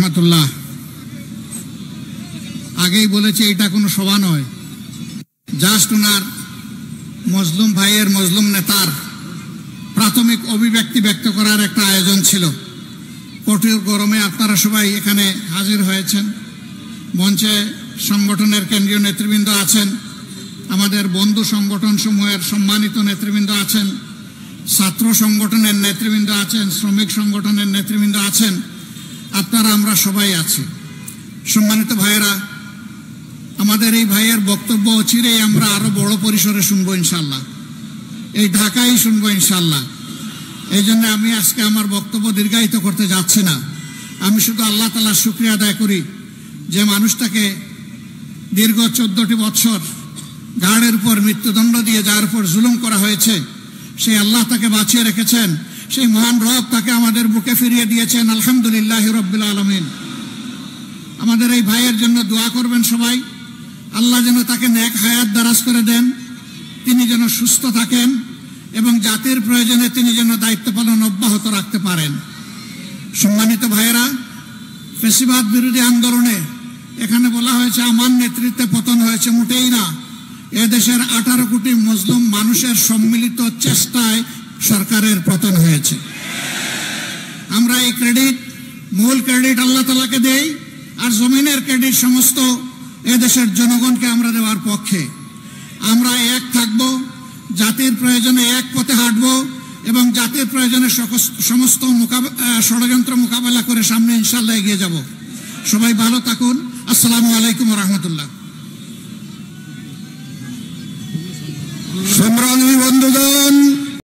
রহমতুল্লাহ। আগেই বলেছি এটা কোনো সভা নয়, জাস্ট ওনার মজলুম ভাইয়ের, মজলুম নেতার প্রাথমিক অভিব্যক্তি ব্যক্ত করার একটা আয়োজন ছিল। কঠোর গরমে আপনারা সবাই এখানে হাজির হয়েছেন। মঞ্চে সংগঠনের কেন্দ্রীয় নেতৃবৃন্দ আছেন, আমাদের বন্ধু সংগঠন সমূহের সম্মানিত নেতৃবৃন্দ আছেন, ছাত্র সংগঠনের নেতৃবৃন্দ আছেন, শ্রমিক সংগঠনের নেতৃবৃন্দ আছেন, আপনারা আমরা সবাই আছি। সম্মানিত ভাইয়েরা, আমাদের এই ভাইয়ের বক্তব্য চিরেই আমরা আরো বড় পরিসরে শুনবো ইনশাল্লাহ, এই ঢাকায় শুনবো ইনশাল্লাহ। এই জন্য আমি আজকে আমার বক্তব্য দীর্ঘায়িত করতে যাচ্ছি না। আমি শুধু আল্লাহ তাআলার শুকরিয়া আদায় করি যে মানুষটাকে দীর্ঘ 14টি বছর ঘাড়ের উপর মৃত্যুদণ্ড দিয়ে যার উপর জুলুম করা হয়েছে, সেই আল্লাহ তাকে বাঁচিয়ে রেখেছেন, সেই মহান রব তাকে আমাদের বুকে ফিরিয়ে দিয়েছেন। আলহামদুলিল্লাহ রাব্বিল আলামিন। আমাদের এই ভাইয়ের জন্য দোয়া করবেন সবাই, আল্লাহ যেন তাকে নেক হায়াত দারাজ করে দেন, তিনি যেন সুস্থ থাকেন এবং জাতির প্রয়োজনে তিনি যেন দায়িত্ব পালন অব্যাহত রাখতে পারেন। সম্মানিত ভাইয়েরা, ফ্যাসিবাদ বিরোধী আন্দোলনে এখানে বলা হয়েছে আমার নেতৃত্বে পতন হয়েছে, মোটেই না। এদেশের 18 কোটি মুসলিম মানুষের সম্মিলিত চেষ্টায় সরকারের পতন হয়েছে। আমরা এই ক্রেডিট, মূল ক্রেডিট আল্লাহ তাআলাকে দেই, আর জমিনের ক্রেডিট সমস্ত এদেশের জনগণকে আমরা দেওয়ার পক্ষে। আমরা এক থাকব, জাতির প্রয়োজনে এক পথে হাঁটব এবং জাতির প্রয়োজনে সমস্ত ষড়যন্ত্র মোকাবেলা করে সামনে ইনশাআল্লাহ এগিয়ে যাব। সবাই ভালো থাকুন। আসসালামু আলাইকুম ওয়া রাহমাতুল্লাহ। সংগ্রামী বন্ধুগণ,